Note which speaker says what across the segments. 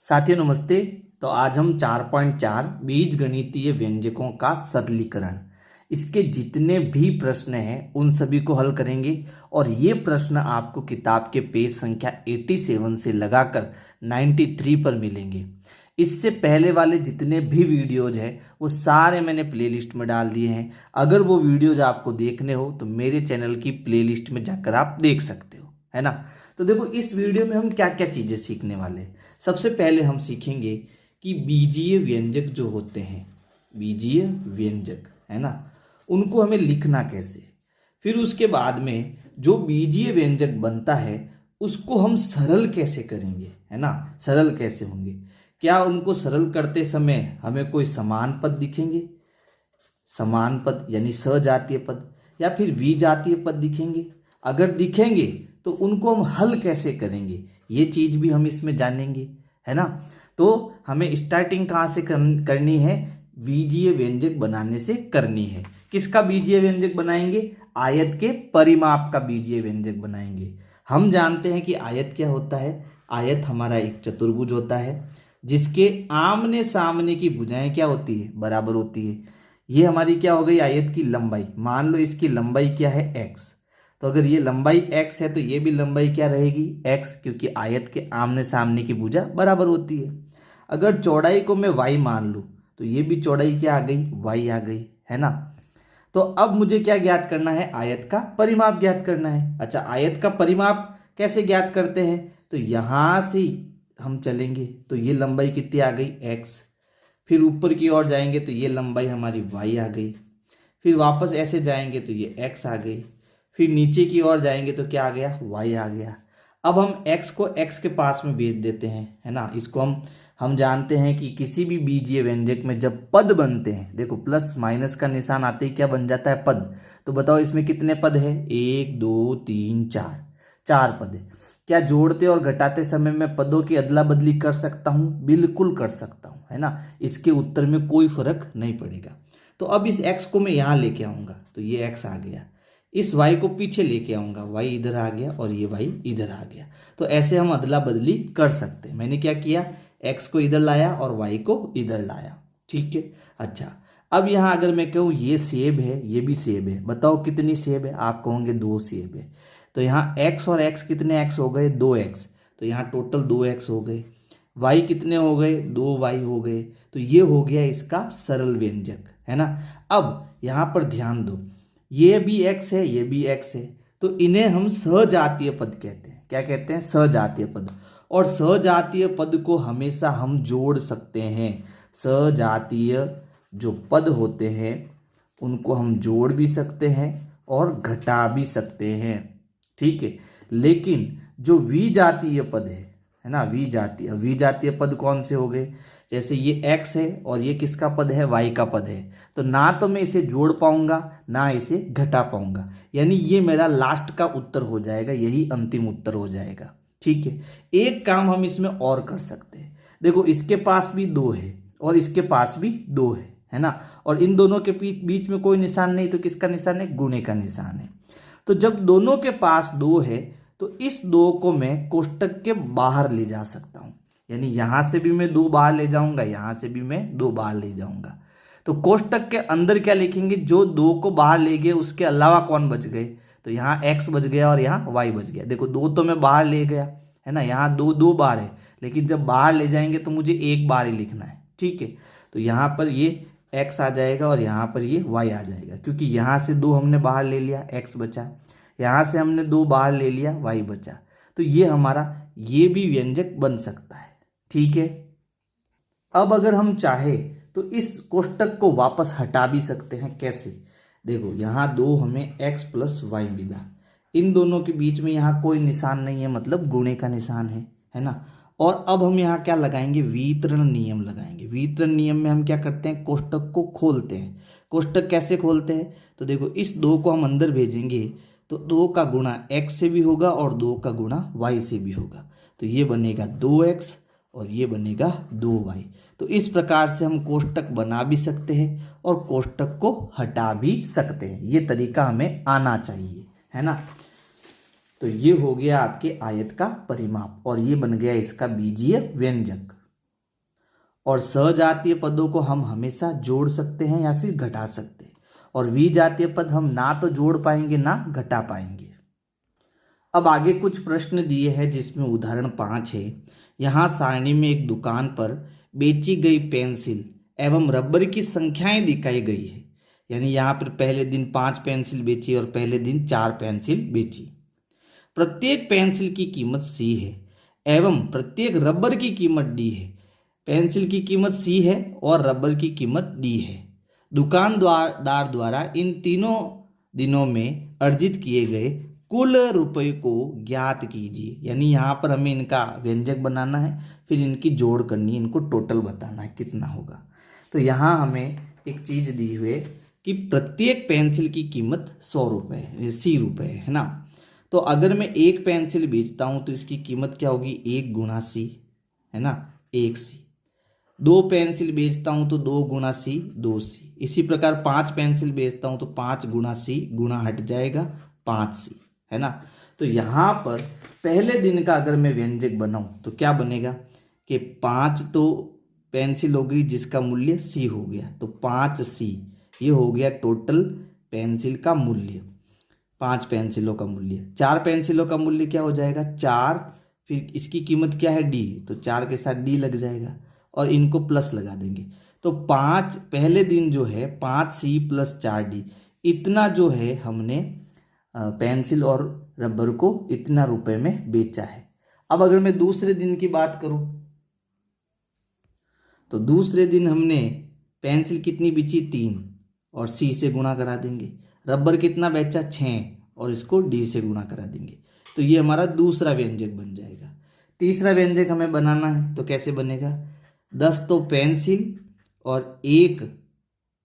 Speaker 1: साथियों नमस्ते। तो आज हम 4.4 बीज गणितीय व्यंजकों का सरलीकरण, इसके जितने भी प्रश्न हैं उन सभी को हल करेंगे। और ये प्रश्न आपको किताब के पेज संख्या 87 से लगाकर 93 पर मिलेंगे। इससे पहले वाले जितने भी वीडियोज हैं वो सारे मैंने प्लेलिस्ट में डाल दिए हैं। अगर वो वीडियोज आपको देखने हो तो मेरे चैनल की प्लेलिस्ट में जाकर आप देख सकते हो, है ना। तो देखो इस वीडियो में हम क्या क्या चीज़ें सीखने वाले हैं। सबसे पहले हम सीखेंगे कि बीजीय व्यंजक जो होते हैं, बीजीय व्यंजक है ना, उनको हमें लिखना कैसे। फिर उसके बाद में जो बीजीय व्यंजक बनता है उसको हम सरल कैसे करेंगे, है ना, सरल कैसे होंगे। क्या उनको सरल करते समय हमें कोई समान पद दिखेंगे, समान पद यानी सजातीय पद, या फिर विजातीय पद दिखेंगे। अगर दिखेंगे तो उनको हम हल कैसे करेंगे, ये चीज भी हम इसमें जानेंगे, है ना। तो हमें स्टार्टिंग कहाँ से करनी है, बीजीय व्यंजक बनाने से करनी है। किसका बीजीय व्यंजक बनाएंगे, आयत के परिमाप का बीजीय व्यंजक बनाएंगे। हम जानते हैं कि आयत क्या होता है। आयत हमारा एक चतुर्भुज होता है जिसके आमने सामने की भुजाएं क्या होती है, बराबर होती है। ये हमारी क्या हो गई, आयत की लंबाई। मान लो इसकी लंबाई क्या है, x। तो अगर ये लंबाई x है तो ये भी लंबाई क्या रहेगी, x, क्योंकि आयत के आमने सामने की भुजा बराबर होती है। अगर चौड़ाई को मैं y मान लूँ तो ये भी चौड़ाई क्या आ गई, y आ गई, है ना। तो अब मुझे क्या ज्ञात करना है, आयत का परिमाप ज्ञात करना है। अच्छा, आयत का परिमाप कैसे ज्ञात करते हैं, तो यहाँ से हम चलेंगे तो ये लंबाई कितनी आ गई, x। फिर ऊपर की ओर जाएंगे तो ये लंबाई हमारी y आ गई। फिर वापस ऐसे जाएंगे तो ये x आ गई। फिर नीचे की ओर जाएंगे तो क्या आ गया, y आ गया। अब हम x को x के पास में भेज देते हैं, है ना। इसको हम जानते हैं कि किसी भी बीजीय व्यंजक में जब पद बनते हैं, देखो प्लस माइनस का निशान आते ही क्या बन जाता है, पद। तो बताओ इसमें कितने पद है, 1 2 3 4, 4 पद है। क्या जोड़ते और घटाते समय मैं पदों की अदला बदली कर सकता हूं, बिल्कुल कर सकता हूं, है ना। इसके उत्तर में कोई फर्क नहीं पड़ेगा। तो अब इस x को मैं यहां लेके आऊंगा तो ये x आ गया। इस y को पीछे लेके आऊंगा, y इधर आ गया और ये y इधर आ गया। तो ऐसे हम अदला बदली कर सकते हैं। मैंने क्या किया, x को इधर लाया और y को इधर लाया, ठीक है। अच्छा, अब यहाँ अगर मैं कहूँ ये सेब है, ये भी सेब है, बताओ कितनी सेब है, आप कहोगे 2 सेब है। तो यहाँ x और x कितने x हो गए, 2x। तो यहाँ टोटल 2x हो गए। y कितने हो गए, 2y हो गए। तो ये हो गया इसका सरल व्यंजक, है ना। अब यहाँ पर ध्यान दो, ये भी x है, ये भी x है, तो इन्हें हम सजातीय पद कहते हैं। क्या कहते हैं, सजातीय पद। और सजातीय पद को हमेशा हम जोड़ सकते हैं। सजातीय जो पद होते हैं उनको हम जोड़ भी सकते हैं और घटा भी सकते हैं, ठीक है। लेकिन जो विजातीय पद है ना, विजातीय पद कौन से हो गए, जैसे ये x है और ये किसका पद है, y का पद है। तो ना तो मैं इसे जोड़ पाऊंगा ना इसे घटा पाऊंगा, यानी ये मेरा लास्ट का उत्तर हो जाएगा, यही अंतिम उत्तर हो जाएगा, ठीक है। एक काम हम इसमें और कर सकते हैं। देखो इसके पास भी 2 है और इसके पास भी 2 है ना। और इन दोनों के बीच में कोई निशान नहीं, तो किसका निशान है, गुणे का निशान है। तो जब दोनों के पास 2 है तो इस 2 को मैं कोष्टक के बाहर ले जा सकता हूं, यानी यहां से भी मैं 2 बाहर ले जाऊंगा, यहां से भी मैं 2 बाहर ले जाऊंगा। तो कोष्टक के अंदर क्या लिखेंगे, जो 2 को बाहर ले गए उसके अलावा कौन बच गए, तो यहाँ x बच गया और यहाँ y बच गया। देखो 2 तो मैं बाहर ले गया, है ना, यहाँ 2 बार है, लेकिन जब बाहर ले जाएंगे तो मुझे 1 बार ही लिखना है, ठीक है। तो यहाँ पर ये x आ जाएगा और यहाँ पर ये y आ जाएगा, क्योंकि यहाँ से 2 हमने बाहर ले लिया, x बचा। यहाँ से हमने 2 बाहर ले लिया, y बचा। तो ये हमारा ये भी व्यंजक बन सकता है, ठीक है। अब अगर हम चाहे तो इस कोष्टक को वापस हटा भी सकते हैं। कैसे, देखो यहाँ 2 हमें x प्लस वाई मिला, इन दोनों के बीच में यहाँ कोई निशान नहीं है, मतलब गुणे का निशान है ना। और अब हम यहाँ क्या लगाएंगे, वितरण नियम लगाएंगे। वितरण नियम में हम क्या करते हैं, कोष्टक को खोलते हैं। कोष्टक कैसे खोलते हैं, तो देखो इस 2 को हम अंदर भेजेंगे तो 2 का गुणा x से भी होगा और 2 का गुणा y से भी होगा। तो ये बनेगा 2x और ये बनेगा 2y। तो इस प्रकार से हम कोष्टक बना भी सकते हैं और कोष्टक को हटा भी सकते हैं। ये तरीका हमें आना चाहिए, है ना। तो ये हो गया आपके आयत का परिमाप और ये बन गया इसका बीजीय व्यंजक। और सजातीय पदों को हम हमेशा जोड़ सकते हैं या फिर घटा सकते हैं, और विजातीय पद हम ना तो जोड़ पाएंगे ना घटा पाएंगे। अब आगे कुछ प्रश्न दिए हैं जिसमें उदाहरण 5 है। यहाँ सारणी में एक दुकान पर बेची गई पेंसिल एवं रबर की संख्याएं दिखाई गई है। यानी यहाँ पर पहले दिन 5 पेंसिल बेची और पहले दिन 4 पेंसिल बेची। प्रत्येक पेंसिल की कीमत C है एवं प्रत्येक रबर की कीमत D है। पेंसिल की कीमत C है और रबर की कीमत D है। दुकानदार द्वारा इन तीनों दिनों में अर्जित किए गए कुल रुपए को ज्ञात कीजिए। यानी यहाँ पर हमें इनका व्यंजक बनाना है, फिर इनकी जोड़ करनी है, इनको टोटल बताना है कितना होगा। तो यहाँ हमें एक चीज दी हुई है कि प्रत्येक पेंसिल की कीमत 100 रुपये C रुपये है ना। तो अगर मैं एक पेंसिल बेचता हूँ तो इसकी कीमत क्या होगी, 1 गुणा C है ना, 1C। 2 पेंसिल बेचता हूँ तो 2 गुणा C 2C। इसी प्रकार 5 पेंसिल बेचता हूँ तो 5 गुणा C गुणा हट जाएगा 5C है ना। तो यहाँ पर पहले दिन का अगर मैं व्यंजक बनाऊँ तो क्या बनेगा कि 5 तो पेंसिल हो गई जिसका मूल्य C हो गया, तो 5C ये हो गया टोटल पेंसिल का मूल्य, 5 पेंसिलों का मूल्य। 4 पेंसिलों का मूल्य क्या हो जाएगा 4, फिर इसकी कीमत क्या है D, तो 4 के साथ D लग जाएगा और इनको प्लस लगा देंगे। तो 5 पहले दिन जो है 5C प्लस 4D, इतना जो है हमने पेंसिल और रबर को इतना रुपए में बेचा है। अब अगर मैं दूसरे दिन की बात करूं तो दूसरे दिन हमने पेंसिल कितनी बेची 3 और C से गुणा करा देंगे। रबर कितना बेचा 6 और इसको D से गुणा करा देंगे। तो ये हमारा दूसरा व्यंजक बन जाएगा। तीसरा व्यंजक हमें बनाना है तो कैसे बनेगा, 10 तो पेंसिल और 1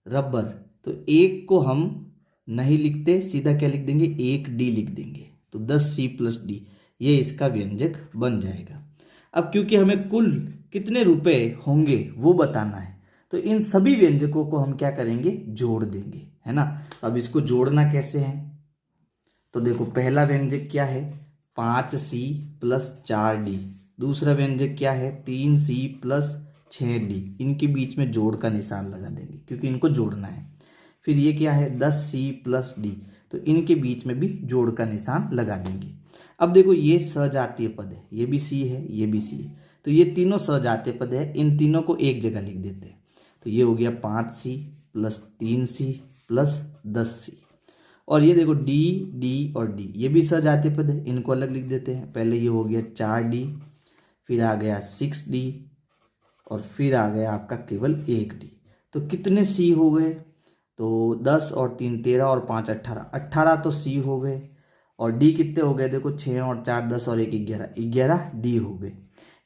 Speaker 1: रबर, तो 1 को हम नहीं लिखते, सीधा क्या लिख देंगे 1D लिख देंगे, तो 10C प्लस D, ये इसका व्यंजक बन जाएगा। अब क्योंकि हमें कुल कितने रुपए होंगे वो बताना है तो इन सभी व्यंजकों को हम क्या करेंगे जोड़ देंगे है ना। अब इसको जोड़ना कैसे है, तो देखो पहला व्यंजक क्या है 5C प्लस 4D, दूसरा व्यंजक क्या है 3C प्लस 6D, इनके बीच में जोड़ का निशान लगा देंगे क्योंकि इनको जोड़ना है। फिर ये क्या है 10C प्लस D, तो इनके बीच में भी जोड़ का निशान लगा देंगे। अब देखो ये सजातीय पद है, ये भी C है ये भी C है, तो ये तीनों सजातीय पद है, इन तीनों को एक जगह लिख देते हैं। तो ये हो गया 5C plus 3C plus 10C। और ये देखो D D और D ये भी सजातीय पद है, इनको अलग लिख देते हैं। पहले ये हो गया 4D, फिर आ गया 6D और फिर आ गया आपका केवल 1D। तो कितने C हो गए, तो 10 और 3 13 और 5 18, 18 तो C हो गए। और D कितने हो गए, देखो 6 और 4 10 और 1 11, 11 D हो गए।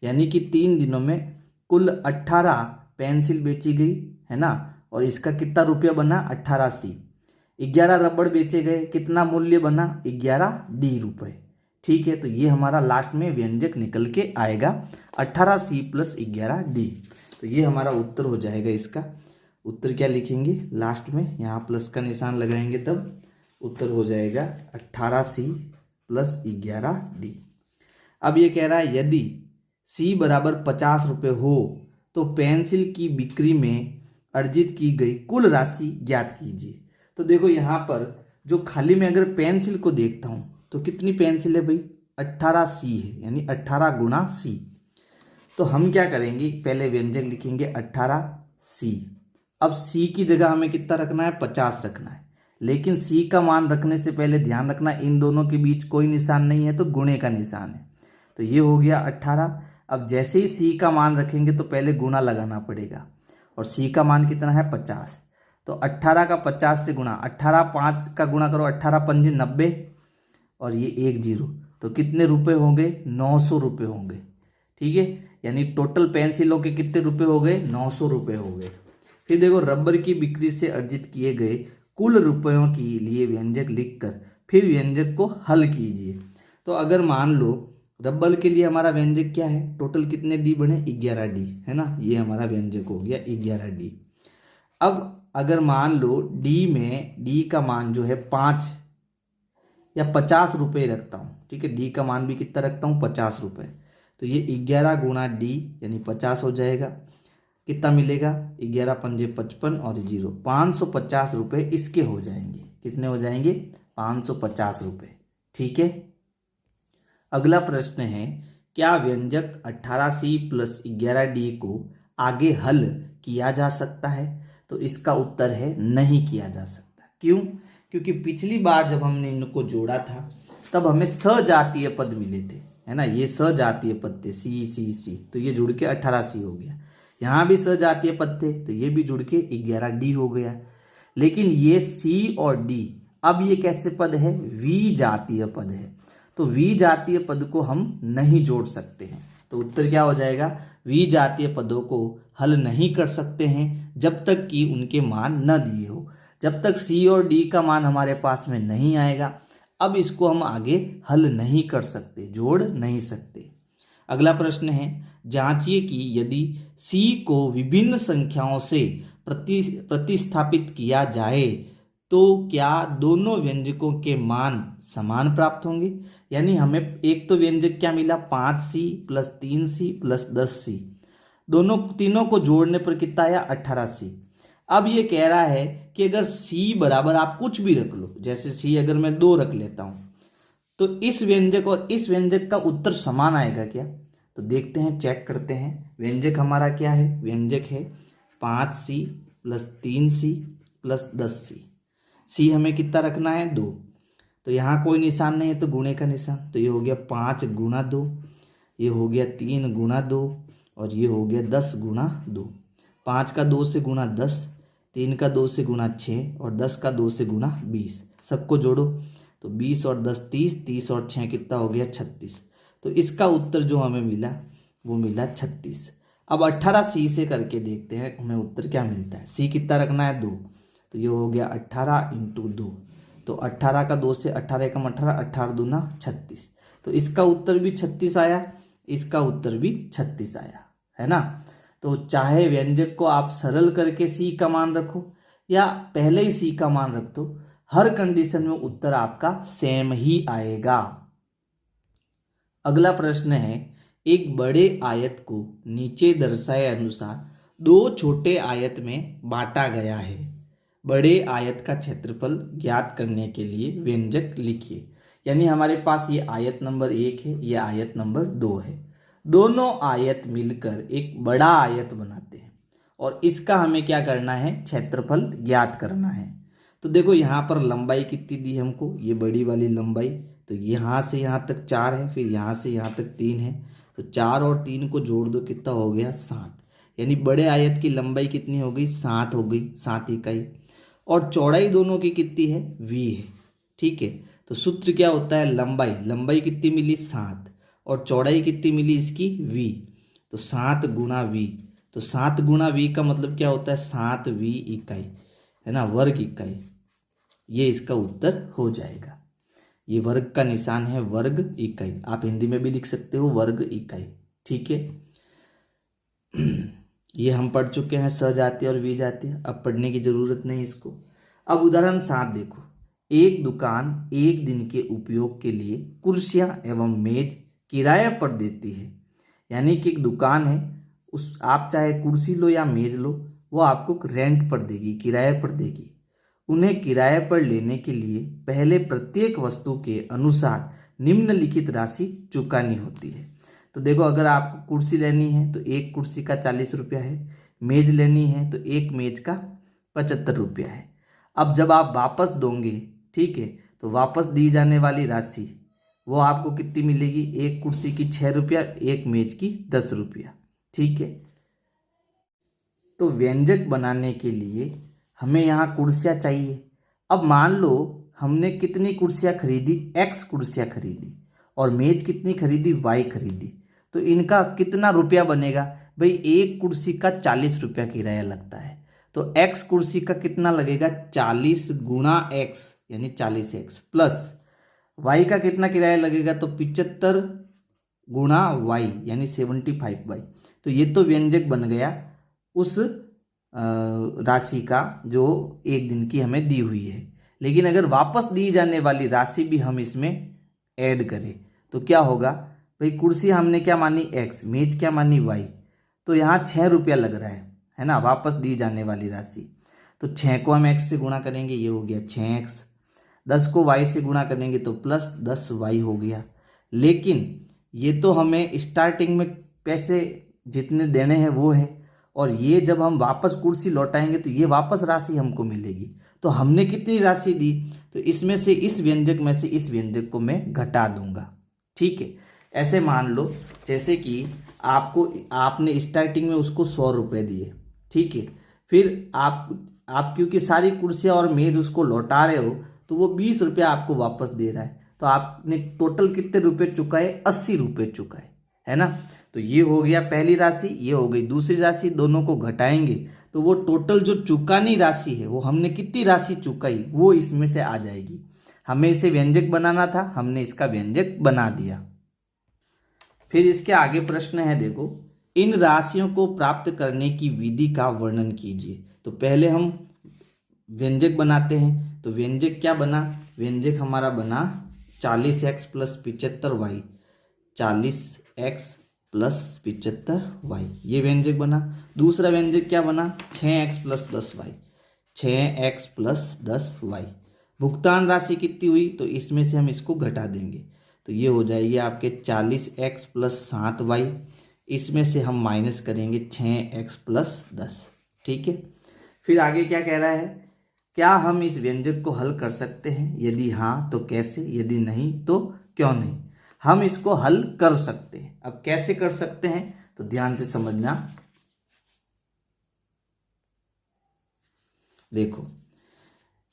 Speaker 1: यानी कि 3 दिनों में कुल 18 पेंसिल बेची गई है ना, और इसका कितना रुपया बना 18C। 11 रबड़ बेचे गए, कितना मूल्य बना 11D रुपए। ठीक है, तो ये हमारा लास्ट में व्यंजक निकल के आएगा 18C प्लस 11D। तो ये हमारा उत्तर हो जाएगा। इसका उत्तर क्या लिखेंगे लास्ट में, यहाँ प्लस का निशान लगाएंगे तब उत्तर हो जाएगा 18C प्लस 11D। अब ये कह रहा है यदि C बराबर 50 रुपये हो तो पेंसिल की बिक्री में अर्जित की गई कुल राशि ज्ञात कीजिए। तो देखो यहाँ पर जो खाली मैं अगर पेंसिल को देखता हूँ तो कितनी पेंसिल है भाई 18C है, यानी 18 गुणा C। तो हम क्या करेंगे पहले व्यंजक लिखेंगे 18C। अब C की जगह हमें कितना रखना है 50 रखना है, लेकिन C का मान रखने से पहले ध्यान रखना इन दोनों के बीच कोई निशान नहीं है तो गुणे का निशान है। तो ये हो गया 18। अब जैसे ही C का मान रखेंगे तो पहले गुणा लगाना पड़ेगा, और C का मान कितना है 50। तो 18 का 50 से गुणा, 18 5 का गुणा करो, 18 पंजे 90 और ये 1 0, तो कितने रुपए होंगे 900 रुपये होंगे। ठीक है, यानी टोटल पेंसिलों के कितने रुपए हो गए 900 रुपये हो गए। फिर देखो रबर की बिक्री से अर्जित किए गए कुल रुपयों के लिए व्यंजक लिखकर फिर व्यंजक को हल कीजिए। तो अगर मान लो रबर के लिए हमारा व्यंजक क्या है, टोटल कितने डी बने 11D है ना, ये हमारा व्यंजक हो गया 11D। अब अगर मान लो डी में डी का मान जो है 5 या 50 रुपये रखता हूँ, ठीक है, डी का मान भी कितना रखता हूँ 50 रुपये, तो ये 11 गुणा D यानी 50 हो जाएगा। कितना मिलेगा, 11 पंजे 55 और 0, 550 रुपये इसके हो जाएंगे। कितने हो जाएंगे, 550 रुपये। ठीक है। अगला प्रश्न है, क्या व्यंजक 18C प्लस 11D को आगे हल किया जा सकता है? तो इसका उत्तर है नहीं किया जा सकता। क्यों? क्योंकि पिछली बार जब हमने इनको जोड़ा था तब हमें सजातीय पद मिले थे, है ना। ये सजातीय पद थे, सी सी सी, तो ये जुड़ के 18C हो गया। यहाँ भी सजातीय पद थे तो ये भी जुड़ के 11D हो गया। लेकिन ये C और D अब ये कैसे पद है, विजातीय पद है। तो विजातीय पद को हम नहीं जोड़ सकते हैं। तो उत्तर क्या हो जाएगा, विजातीय पदों को हल नहीं कर सकते हैं जब तक कि उनके मान न दिए हो। जब तक C और D का मान हमारे पास में नहीं आएगा, अब इसको हम आगे हल नहीं कर सकते, जोड़ नहीं सकते। अगला प्रश्न है, जांचिए कि यदि C को विभिन्न संख्याओं से प्रतिस्थापित किया जाए तो क्या दोनों व्यंजकों के मान समान प्राप्त होंगे। यानी हमें एक तो व्यंजक क्या मिला, 5C plus 3C plus 10C, तीनों को जोड़ने पर कितना आया, 18C। अब ये कह रहा है कि अगर C बराबर आप कुछ भी रख लो, जैसे C अगर मैं 2 रख लेता हूं, तो इस व्यंजक और इस व्यंजक का उत्तर समान आएगा क्या। तो देखते हैं, चेक करते हैं। व्यंजक हमारा क्या है, व्यंजक है 5C plus 3C plus 10C। C हमें कितना रखना है, 2। तो यहाँ कोई निशान नहीं है तो गुणे का निशान, तो ये हो गया 5 गुणा 2, ये हो गया 3 गुणा 2 और ये हो गया 10 गुणा 2। 5 का 2 से गुणा 10, 3 का 2 से गुणा 6 और 10 का 2 से गुणा 20। सबको जोड़ो तो 20 और 10 30, 30 और 6 कितना हो गया, 36। तो इसका उत्तर जो हमें मिला वो मिला 36। अब 18C से करके देखते हैं हमें उत्तर क्या मिलता है। C कितना रखना है, 2, तो ये हो गया 18 इंटू 2, तो 18 का 2 से 18 एकम 18, 18 दूना 36। तो इसका उत्तर भी 36 आया, इसका उत्तर भी 36 आया, है ना। तो चाहे व्यंजक को आप सरल करके C का मान रखो या पहले ही C का मान रख दो, हर कंडीशन में उत्तर आपका सेम ही आएगा। अगला प्रश्न है, एक बड़े आयत को नीचे दर्शाए अनुसार 2 छोटे आयत में बांटा गया है। बड़े आयत का क्षेत्रफल ज्ञात करने के लिए व्यंजक लिखिए। यानी हमारे पास ये आयत नंबर 1 है, ये आयत नंबर 2 है। दोनों आयत मिलकर एक बड़ा आयत बनाते हैं और इसका हमें क्या करना है, क्षेत्रफल ज्ञात करना है। तो देखो यहाँ पर लंबाई कितनी दी हमको, ये बड़ी वाली लंबाई, तो यहाँ से यहाँ तक 4 है, फिर यहाँ से यहाँ तक 3 है, तो 4 और 3 को जोड़ दो, कितना हो गया, 7। यानी बड़े आयत की लंबाई कितनी हो गई, 7 हो गई, 7 इकाई। और चौड़ाई दोनों की कितनी है, v है। ठीक है, तो सूत्र क्या होता है, लंबाई कितनी मिली, 7, और चौड़ाई कितनी मिली इसकी, v, तो 7 गुणा v। तो 7 गुणा v का मतलब क्या होता है, 7v इकाई, है ना, वर्ग इकाई। ये इसका उत्तर हो जाएगा। ये वर्ग का निशान है, वर्ग इकाई, आप हिंदी में भी लिख सकते हो वर्ग इकाई। ठीक है, ये हम पढ़ चुके हैं सजातीय और विजातीय, अब पढ़ने की जरूरत नहीं इसको। अब उदाहरण 7 देखो, एक दुकान एक दिन के उपयोग के लिए कुर्सियां एवं मेज किराए पर देती है। यानी कि एक दुकान है, उस आप चाहे कुर्सी लो या मेज लो, वो आपको रेंट पर देगी, किराए पर देगी। उन्हें किराए पर लेने के लिए पहले प्रत्येक वस्तु के अनुसार निम्नलिखित राशि चुकानी होती है। तो देखो, अगर आपको कुर्सी लेनी है तो एक कुर्सी का 40 रुपया है, मेज लेनी है तो एक मेज का 75 रुपया है। अब जब आप वापस दोगे, ठीक है, तो वापस दी जाने वाली राशि वो आपको कितनी मिलेगी, एक कुर्सी की 6 रुपया, एक मेज की 10 रुपया। ठीक है, तो व्यंजक बनाने के लिए हमें यहाँ कुर्सियाँ चाहिए। अब मान लो हमने कितनी कुर्सियाँ खरीदी, x कुर्सियाँ खरीदी, और मेज कितनी खरीदी, y खरीदी। तो इनका कितना रुपया बनेगा भाई, एक कुर्सी का 40 रुपया किराया लगता है, तो x कुर्सी का कितना लगेगा, 40 गुणा x यानी 40x, प्लस y का कितना किराया लगेगा, तो 75 गुणा y यानी 75y। तो ये तो व्यंजक बन गया उस राशि का जो एक दिन की हमें दी हुई है। लेकिन अगर वापस दी जाने वाली राशि भी हम इसमें ऐड करें तो क्या होगा भाई, कुर्सी हमने क्या मानी x, मेज क्या मानी y, तो यहाँ 6 रुपया लग रहा है, है ना, वापस दी जाने वाली राशि। तो 6 को हम x से गुणा करेंगे, ये हो गया 6x। 10 को y से गुणा करेंगे तो प्लस 10y हो गया। लेकिन ये तो हमें स्टार्टिंग में पैसे जितने देने हैं वो है, और ये जब हम वापस कुर्सी लौटाएंगे तो ये वापस राशि हमको मिलेगी। तो हमने कितनी राशि दी, तो इसमें से इस व्यंजक में से इस व्यंजक को मैं घटा दूंगा। ठीक है, ऐसे मान लो जैसे कि आपने स्टार्टिंग में उसको 100 रुपये दिए, ठीक है, फिर आप क्योंकि सारी कुर्सियाँ और मेज उसको लौटा रहे हो तो वो 20 रुपया आपको वापस दे रहा है, तो आपने टोटल कितने रुपए चुकाए, 80 रुपये चुकाए, है ना। तो ये हो गया पहली राशि, ये हो गई दूसरी राशि, दोनों को घटाएंगे तो वो टोटल जो चुकानी राशि है वो हमने कितनी राशि चुकाई वो इसमें से आ जाएगी। हमें इसे व्यंजक बनाना था, हमने इसका व्यंजक बना दिया। फिर इसके आगे प्रश्न है, देखो, इन राशियों को प्राप्त करने की विधि का वर्णन कीजिए। तो पहले हम व्यंजक बनाते हैं। तो व्यंजक क्या बना, व्यंजक हमारा बना 40x plus 75y, 40x plus 75y, ये व्यंजक बना। दूसरा व्यंजक क्या बना, 6x plus 10y, 6x plus 10y। भुगतान राशि कितनी हुई, तो इसमें से हम इसको घटा देंगे, तो ये हो जाएगी आपके 40x प्लस 7y, इसमें से हम माइनस करेंगे 6x प्लस 10। ठीक है, फिर आगे क्या कह रहा है, क्या हम इस व्यंजक को हल कर सकते हैं, यदि हाँ तो कैसे, यदि नहीं तो क्यों नहीं। हम इसको हल कर सकते हैं। अब कैसे कर सकते हैं, तो ध्यान से समझना। देखो,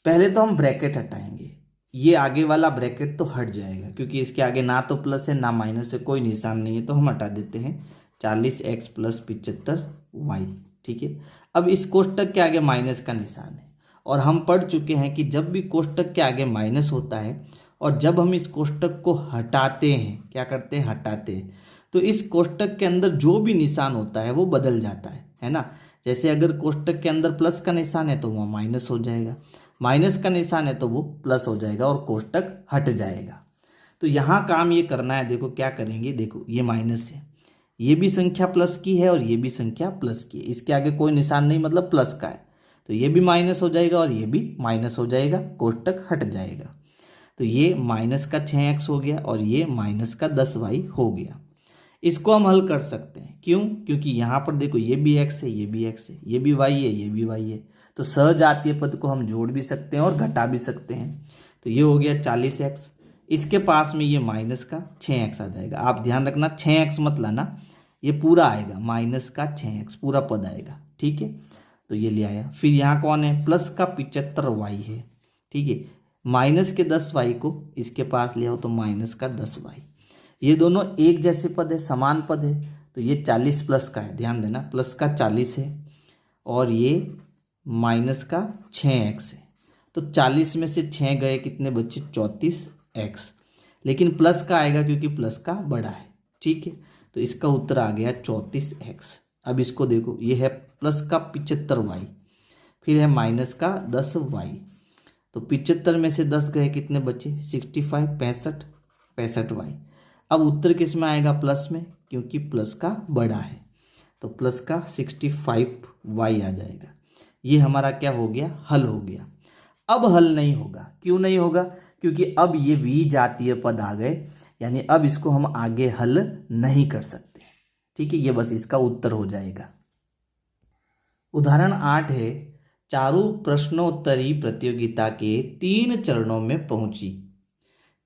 Speaker 1: पहले तो हम ब्रैकेट हटाएंगे, ये आगे वाला ब्रैकेट तो हट जाएगा क्योंकि इसके आगे ना तो प्लस है ना माइनस है, कोई निशान नहीं है, तो हम हटा देते हैं 40x प्लस 75y। ठीक है, अब इस कोष्टक के आगे माइनस का निशान है, और हम पढ़ चुके हैं कि जब भी कोष्टक के आगे माइनस होता है और जब हम इस कोष्टक को हटाते हैं, क्या करते हैं, हटाते हैं, तो इस कोष्टक के अंदर जो भी निशान होता है वो बदल जाता है ना। जैसे अगर कोष्टक के अंदर प्लस का निशान है तो वह माइनस हो जाएगा, माइनस का निशान है तो वो प्लस हो जाएगा और कोष्टक हट जाएगा। तो यहाँ काम ये करना है, देखो क्या करेंगे, देखो ये माइनस है, ये भी संख्या प्लस की है और ये भी संख्या प्लस की है, इसके आगे कोई निशान नहीं मतलब प्लस का है, तो ये भी माइनस हो जाएगा और ये भी माइनस हो जाएगा, कोष्टक हट जाएगा। तो ये माइनस का 6x हो गया और ये माइनस का 10y हो गया। इसको हम हल कर सकते हैं, क्यों, क्योंकि यहाँ पर देखो ये भी x है, ये भी x है, ये भी y है, ये भी y है, तो सजातीय पद को हम जोड़ भी सकते हैं और घटा भी सकते हैं। तो ये हो गया 40x, इसके पास में ये माइनस का 6x आ जाएगा। आप ध्यान रखना 6x मत लाना, ये पूरा आएगा, माइनस का 6x पूरा पद आएगा। ठीक है, तो ये ले आया। फिर यहाँ कौन है, प्लस का 75y है। ठीक है, माइनस के 10y को इसके पास ले आओ तो माइनस का 10y, ये दोनों एक जैसे पद है, समान पद है, तो ये 40 प्लस का है, ध्यान देना, प्लस का 40 है और ये माइनस का 6x है। तो 40 में से 6 गए, कितने बच्चे, 34x, लेकिन प्लस का आएगा क्योंकि प्लस का बड़ा है। ठीक है, तो इसका उत्तर आ गया 34x। अब इसको देखो, ये है प्लस का 75y, फिर है माइनस का 10y, तो 75 में से 10 गए, कितने बचे, 65, 65y। अब उत्तर किस में आएगा, प्लस में, क्योंकि प्लस का बड़ा है, तो प्लस का 65y आ जाएगा। ये हमारा क्या हो गया, हल हो गया। अब हल नहीं होगा, क्यों नहीं होगा, क्योंकि अब ये विजातीय पद आ गए, यानी अब इसको हम आगे हल नहीं कर सकते। ठीक है, ये बस इसका उत्तर हो जाएगा। उदाहरण 8 है, चारू प्रश्नोत्तरी प्रतियोगिता के 3 चरणों में पहुंची।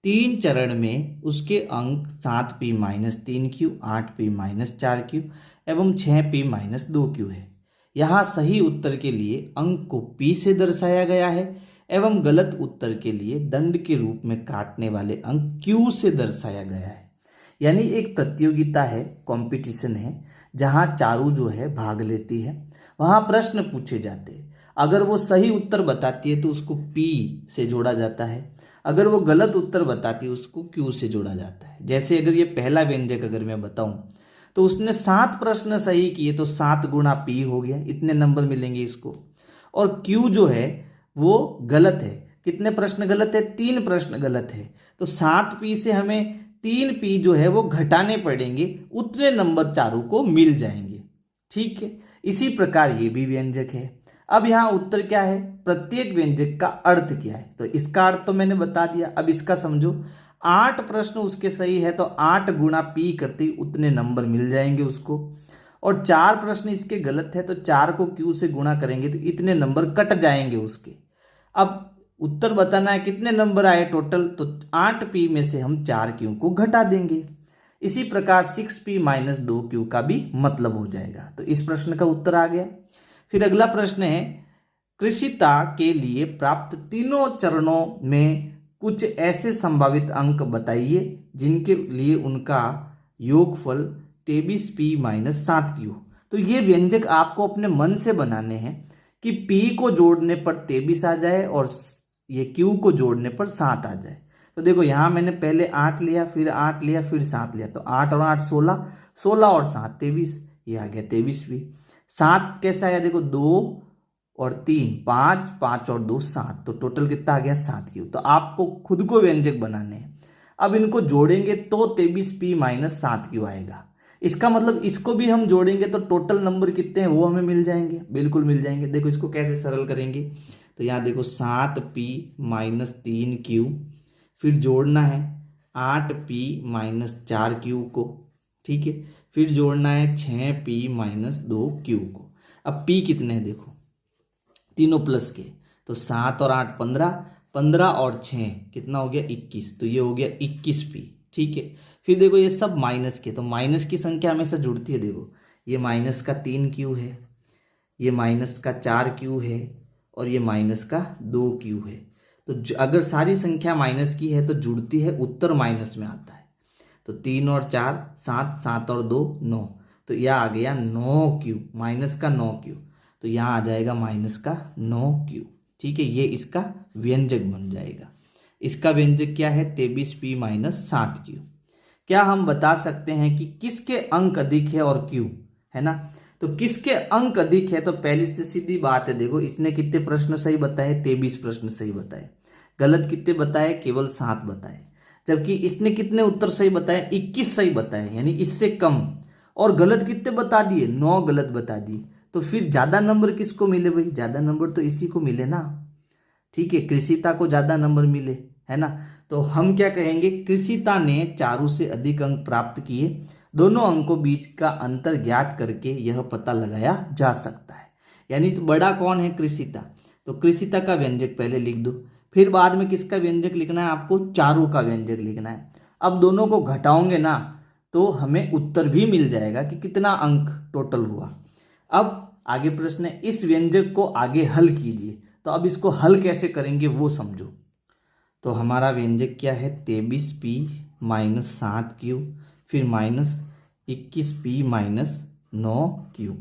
Speaker 1: 3 चरण में उसके अंक 7p minus 3q, 8p minus 4q एवं 6p माइनस 2q है। यहाँ सही उत्तर के लिए अंक को p से दर्शाया गया है एवं गलत उत्तर के लिए दंड के रूप में काटने वाले अंक q से दर्शाया गया है। यानी एक प्रतियोगिता है, कंपटीशन है, जहाँ चारू जो है भाग लेती है, वहाँ प्रश्न पूछे जाते हैं। अगर वो सही उत्तर बताती है तो उसको p से जोड़ा जाता है, अगर वो गलत उत्तर बताती है उसको q से जोड़ा जाता है। जैसे अगर ये पहला व्यंजक अगर मैं बताऊं तो उसने 7 प्रश्न सही किए तो 7 गुणा p हो गया, इतने नंबर मिलेंगे इसको। और q जो है वो गलत है, कितने प्रश्न गलत है, 3 प्रश्न गलत है, तो 7p से हमें 3p जो है वो घटाने पड़ेंगे, उतने नंबर चारों को मिल जाएंगे। ठीक है, इसी प्रकार ये भी व्यंजक है। अब यहाँ उत्तर क्या है, प्रत्येक व्यंजक का अर्थ क्या है, तो इसका अर्थ तो मैंने बता दिया। अब इसका समझो, 8 प्रश्न उसके सही है तो 8 गुणा पी करते ही उतने नंबर मिल जाएंगे उसको, और 4 प्रश्न इसके गलत है तो 4 को क्यू से गुणा करेंगे तो इतने नंबर कट जाएंगे उसके। अब उत्तर बताना है कितने नंबर आए टोटल, तो 8 पी में से हम 4 क्यू को घटा देंगे। इसी प्रकार 6p माइनस 2q का भी मतलब हो जाएगा। तो इस प्रश्न का उत्तर आ गया। फिर अगला प्रश्न है, कृषिता के लिए प्राप्त तीनों चरणों में कुछ ऐसे संभावित अंक बताइए जिनके लिए उनका योगफल 23p माइनस 7q। तो ये व्यंजक आपको अपने मन से बनाने हैं कि p को जोड़ने पर 23 आ जाए और ये q को जोड़ने पर 7 आ जाए। तो देखो यहाँ मैंने पहले 8 लिया, फिर 8 लिया, फिर 7 लिया, तो 8 और 8 16, 16 और 7 23, ये आ गया 23 भी। 7 कैसा आया देखो, 2 और 3 5, 5 और 2 7, तो टोटल कितना आ गया 7q। तो आपको खुद को व्यंजक बनाने हैं। अब इनको जोड़ेंगे तो 23p माइनस 7q आएगा। इसका मतलब इसको भी हम जोड़ेंगे तो टोटल नंबर कितने हैं वो हमें मिल जाएंगे, बिल्कुल मिल जाएंगे। देखो इसको कैसे सरल करेंगे, तो यहाँ देखो 7p माइनस 3q, फिर जोड़ना है 8p माइनस 4q को, ठीक है, फिर जोड़ना है 6p माइनस 2q को। अब p कितने हैं देखो, तीनों प्लस के, तो 7 और 8 15, 15 और 6 कितना हो गया 21, तो ये हो गया 21p, ठीक है। फिर देखो ये सब माइनस के, तो माइनस की संख्या हमेशा जुड़ती है। देखो ये माइनस का 3q है, ये माइनस का 4q है, और ये माइनस का 2q है। तो अगर सारी संख्या माइनस की है तो जुड़ती है, उत्तर माइनस में आता है। तो 3 और 4 7, 7 और 2 9, तो यह आ गया 9q, माइनस का 9q, तो यहाँ आ जाएगा माइनस का 9q, ठीक है। ये इसका व्यंजक बन जाएगा। इसका व्यंजक क्या है, 23p माइनस 7q। क्या हम बता सकते हैं कि किसके अंक अधिक है और क्यों, है ना। तो किसके अंक अधिक है, तो पहली से सीधी बात है, देखो इसने कितने प्रश्न सही बताए, 23 प्रश्न सही बताए। गलत कितने बताए, केवल 7 बताए। जबकि इसने कितने उत्तर सही बताए, 21 सही बताए, यानी इससे कम। और गलत कितने बता दिए, 9 गलत बता दिए। तो फिर ज्यादा नंबर किसको मिले भाई, ज्यादा नंबर तो इसी को मिले ना, ठीक है, कृषिता को ज्यादा नंबर मिले, है ना। तो हम क्या कहेंगे, कृषिता ने चारों से अधिक अंक प्राप्त किए। दोनों अंकों बीच का अंतर ज्ञात करके यह पता लगाया जा सकता है। यानी तो बड़ा कौन है, कृषिता। तो कृषिता का व्यंजक पहले लिख दो, फिर बाद में किसका व्यंजक लिखना है, आपको चारों का व्यंजक लिखना है। अब दोनों को घटाओगे ना तो हमें उत्तर भी मिल जाएगा कि कितना अंक टोटल हुआ। अब आगे प्रश्न है, इस व्यंजक को आगे हल कीजिए। तो अब इसको हल कैसे करेंगे वो समझो। तो हमारा व्यंजक क्या है, 23p माइनस 7q, फिर माइनस 21p माइनस 9q।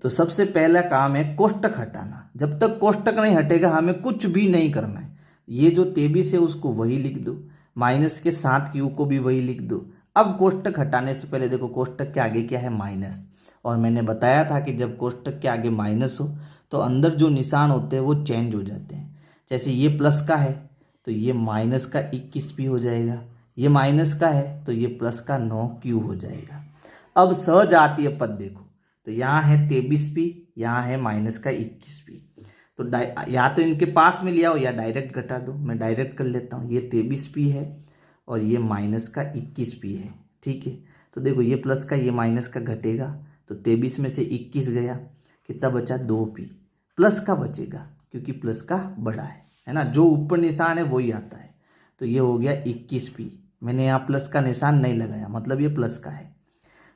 Speaker 1: तो सबसे पहला काम है कोष्टक हटाना। जब तक कोष्टक नहीं हटेगा हमें कुछ भी नहीं करना है। ये जो 23 है उसको वही लिख दो, माइनस के 7q को भी वही लिख दो। अब कोष्टक हटाने से पहले देखो कोष्टक के आगे क्या है, माइनस। और मैंने बताया था कि जब कोष्टक के आगे माइनस हो तो अंदर जो निशान होते हैं वो चेंज हो जाते हैं। जैसे ये प्लस का है तो ये माइनस का 21p हो जाएगा, ये माइनस का है तो ये प्लस का 9q हो जाएगा। अब सजातीय पद देखो, तो यहाँ है 23p, यहाँ है माइनस का 21p। तो या तो इनके पास में लिया हो या डायरेक्ट घटा दो। मैं डायरेक्ट कर लेता हूँ, ये 23p है और ये माइनस का 21p है, ठीक है। तो देखो ये प्लस का ये माइनस का घटेगा, तो 23 में से 21 गया, कितना बचा 2p, प्लस का बचेगा क्योंकि प्लस का बड़ा है ना, जो ऊपर निशान है वही आता है। तो ये हो गया 21p, मैंने यहाँ प्लस का निशान नहीं लगाया, मतलब ये प्लस का है।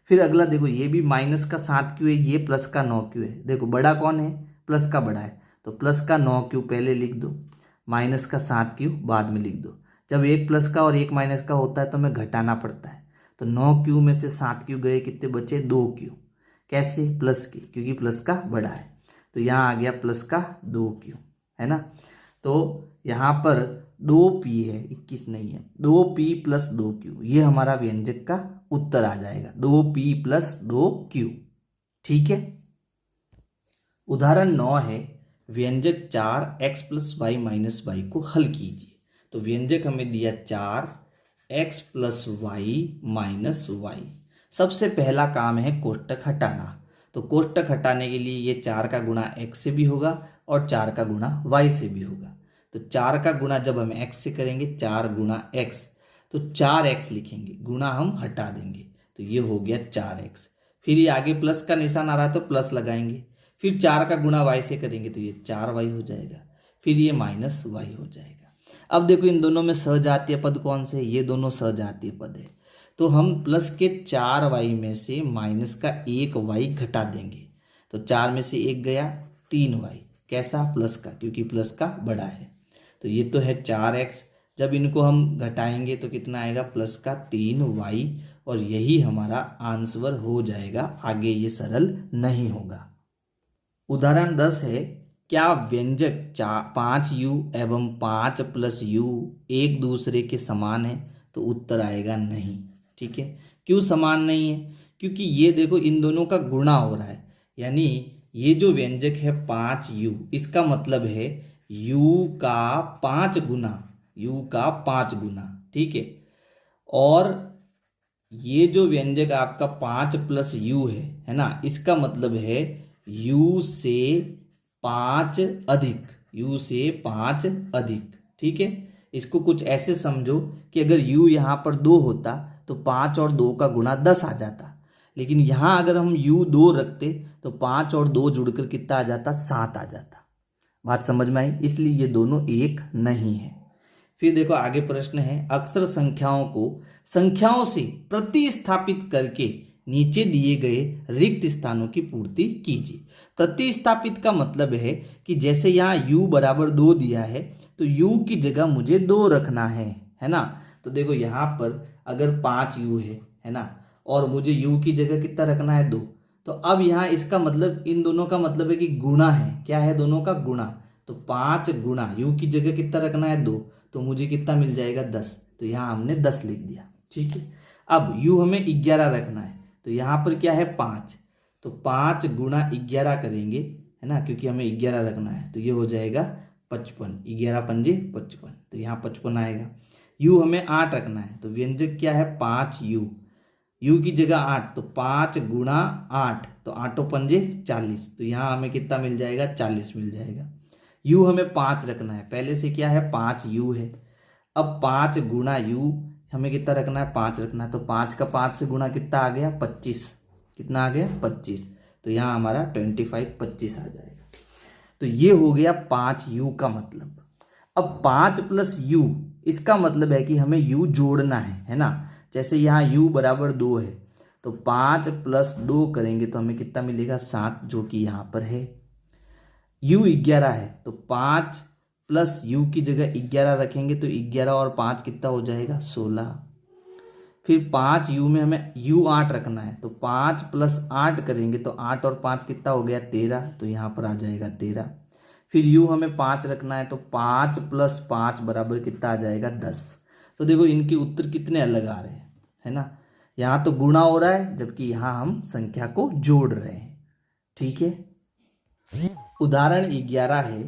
Speaker 1: फिर अगला देखो, ये भी माइनस का 7q है, ये प्लस का 9q है। देखो बड़ा कौन है, प्लस का बड़ा है, तो प्लस का 9q पहले लिख दो, माइनस का 7q बाद में लिख दो। जब एक प्लस का और एक माइनस का होता है तो हमें घटाना पड़ता है। तो 9q में से 7q गए, कितने बचे 2q। कैसे, प्लस के, क्योंकि प्लस का बड़ा है। तो यहाँ आ गया प्लस का 2q, है ना। तो यहाँ पर 2p है, 21 नहीं है, 2p प्लस 2q, ये हमारा व्यंजक का उत्तर आ जाएगा, 2p प्लस 2q, ठीक है। उदाहरण 9 है, व्यंजक 4x plus Y minus Y को हल कीजिए। तो व्यंजक हमें दिया 4x plus Y minus Y. सबसे पहला काम है कोष्टक हटाना। तो कोष्टक हटाने के लिए ये 4 का गुणा x से भी होगा और 4 का गुणा y से भी होगा। तो 4 का गुणा जब हम x से करेंगे 4 गुणा x, तो 4x लिखेंगे, गुणा हम हटा देंगे तो ये हो गया 4x। फिर ये आगे प्लस का निशान आ रहा है तो प्लस लगाएंगे, फिर 4 का गुणा y से करेंगे तो ये 4y हो जाएगा, फिर ये माइनस y हो जाएगा। अब देखो इन दोनों में सजातीय पद कौन से, ये दोनों सजातीय पद है, तो हम प्लस के 4y में से माइनस का 1y घटा देंगे। तो 4 में से 1 गया 3y, कैसा, प्लस का, क्योंकि प्लस का बड़ा है। तो ये तो है 4x, जब इनको हम घटाएंगे तो कितना आएगा, प्लस का 3y, और यही हमारा आंसर हो जाएगा, आगे ये सरल नहीं होगा। उदाहरण 10 है, क्या व्यंजक 5u एवं 5 प्लस u एक दूसरे के समान है, तो उत्तर आएगा नहीं। ठीक है, क्यों समान नहीं है, क्योंकि ये देखो इन दोनों का गुणा हो रहा है, यानी ये जो व्यंजक है 5u, इसका मतलब है u का 5 गुना, u का 5 गुना। ठीक है, और ये जो व्यंजक आपका 5 प्लस u है ना, इसका मतलब है u से 5 अधिक, u से 5 अधिक। ठीक है, इसको कुछ ऐसे समझो कि अगर u यहाँ पर 2 होता तो 5 और 2 का गुणा 10 आ जाता, लेकिन यहाँ अगर हम u 2 रखते तो 5 और 2 जुड़कर कितना आ जाता, 7 आ जाता। बात समझ में आई, इसलिए ये दोनों एक नहीं है। फिर देखो आगे प्रश्न है, अक्षर संख्याओं को संख्याओं से प्रतिस्थापित करके नीचे दिए गए रिक्त स्थानों की पूर्ति कीजिए। प्रतिस्थापित का मतलब है कि जैसे यहाँ u बराबर 2 दिया है तो u की जगह मुझे 2 रखना है ना। तो देखो यहाँ पर अगर 5u है ना, और मुझे u की जगह कितना रखना है, 2, तो अब यहाँ इसका मतलब, इन दोनों का मतलब है कि गुणा है, क्या है, दोनों का गुणा। तो 5 गुणा u की जगह कितना रखना है, 2, तो मुझे कितना मिल जाएगा, 10। तो यहाँ हमने 10 लिख दिया। ठीक है, अब u हमें 11 रखना है, तो यहाँ पर क्या है, 5, तो 5 गुणा 11 करेंगे, है ना, क्योंकि हमें 11 रखना है, तो ये हो जाएगा 55, 11 पंजे 55, तो यहाँ 55 आएगा। u हमें 8 रखना है, तो व्यंजक क्या है, 5u, u की जगह 8, तो 5 गुणा 8, तो 8 पंजे 40, तो यहाँ हमें कितना मिल जाएगा, 40 मिल जाएगा। u हमें 5 रखना है, पहले से क्या है, 5u है, अब 5 गुणा u हमें कितना रखना है, 5 रखना है, तो 5 का 5 से गुणा कितना आ गया, 25, कितना आ गया, 25, तो यहाँ हमारा 25 आ जाएगा। तो ये हो गया 5u का मतलब। अब 5 प्लस u, इसका मतलब है कि हमें u जोड़ना है ना। जैसे यहाँ u बराबर 2 है, तो 5 प्लस 2 करेंगे तो हमें कितना मिलेगा, 7, जो कि यहाँ पर है। u 11 है, तो 5 प्लस u की जगह 11 रखेंगे तो 11 और 5 कितना हो जाएगा, 16। फिर 5u में हमें u 8 रखना है, तो 5 प्लस 8 करेंगे तो 8 और 5 कितना हो गया, 13, तो यहाँ पर आ जाएगा 13। फिर u हमें 5 रखना है, तो 5 प्लस 5 बराबर कितना आ जाएगा, 10। तो देखो इनके उत्तर कितने अलग आ रहे हैं, है ना। यहाँ तो गुणा हो रहा है, जबकि यहाँ हम संख्या को जोड़ रहे हैं। ठीक है, उदाहरण 11 है,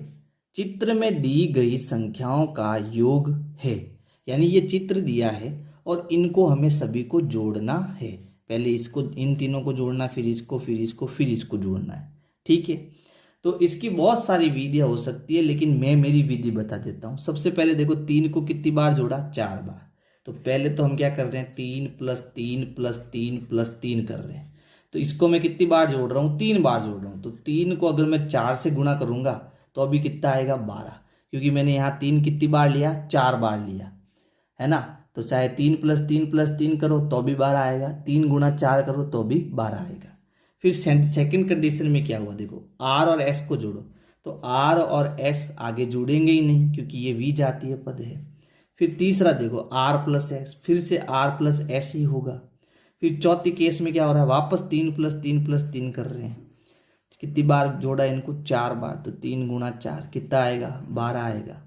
Speaker 1: चित्र में दी गई संख्याओं का योग है, यानी ये चित्र दिया है और इनको हमें सभी को जोड़ना है। पहले इसको, इन तीनों को जोड़ना, फिर इसको, फिर इसको, फिर इसको जोड़ना है। ठीक है, तो इसकी बहुत सारी विधियां हो सकती है, लेकिन मैं मेरी विधि बता देता हूँ। सबसे पहले देखो 3 को कितनी बार जोड़ा, 4 बार। तो पहले तो हम क्या कर रहे हैं, 3 प्लस 3 प्लस 3 प्लस 3 कर रहे हैं। तो इसको मैं कितनी बार जोड़ रहा हूँ, 3 बार जोड़ रहा हूँ। तो 3 को अगर मैं 4 से गुणा करूंगा तो अभी कितना आएगा, 12, क्योंकि मैंने यहाँ 3 कितनी बार लिया, 4 बार लिया, है ना। तो चाहे 3 प्लस 3 प्लस 3 करो तो भी 12 आएगा, 3 गुणा 4 करो तो भी 12 आएगा। फिर सेकंड कंडीशन में क्या हुआ, देखो r और s को जोड़ो, तो r और s आगे जुड़ेंगे ही नहीं, क्योंकि ये वी जातीय पद है। फिर तीसरा देखो r प्लस s, फिर से r प्लस s ही होगा। फिर चौथी केस में क्या हो रहा है, वापस 3 प्लस 3 प्लस 3 कर रहे हैं। कितनी बार जोड़ा इनको, 4 बार, तो 3 गुणा 4 कितना आएगा, 12 आएगा।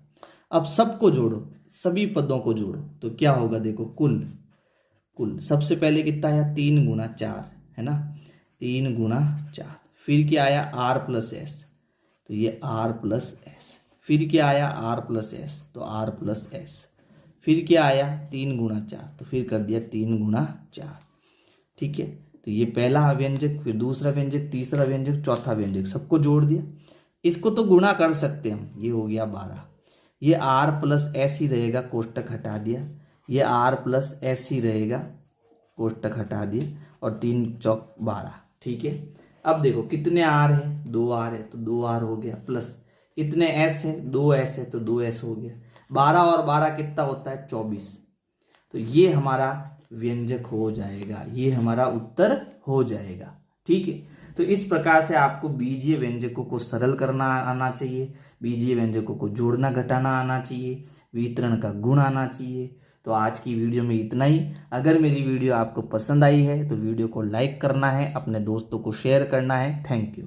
Speaker 1: अब सबको जोड़ो, सभी पदों को जोड़ो, तो क्या होगा, देखो कुल सबसे पहले कितना आया, 3 गुणा 4, है ना, 3 गुणा 4। फिर क्या आया, r प्लस एस, तो ये r प्लस एस। फिर क्या आया, r प्लस एस, तो r प्लस एस। फिर क्या आया, 3 गुणा 4, तो फिर कर दिया 3 गुणा 4। ठीक है, तो तो ये पहला व्यंजक, फिर दूसरा व्यंजक, तीसरा व्यंजक, चौथा व्यंजक, सबको जोड़ दिया। इसको तो गुणा कर सकते हैं हम, ये हो गया 12। ये आर प्लस एस ही रहेगा, कोष्टक हटा दिया। ये आर प्लस एस ही रहेगा, कोष्टक हटा दिए, और 3 चौक 12। ठीक है, अब देखो कितने आर है, 2 आर है तो 2 आर हो गया, प्लस कितने एस है, 2 एस है तो 2 एस हो गया। 12 और 12 कितना होता है, 24। तो ये हमारा व्यंजक हो जाएगा, ये हमारा उत्तर हो जाएगा। ठीक है, तो इस प्रकार से आपको बीजीय व्यंजकों को सरल करना आना चाहिए, बीजीय व्यंजकों को जोड़ना घटाना आना चाहिए, वितरण का गुण आना चाहिए। तो आज की वीडियो में इतना ही। अगर मेरी वीडियो आपको पसंद आई है तो वीडियो को लाइक करना है, अपने दोस्तों को शेयर करना है। Thank you.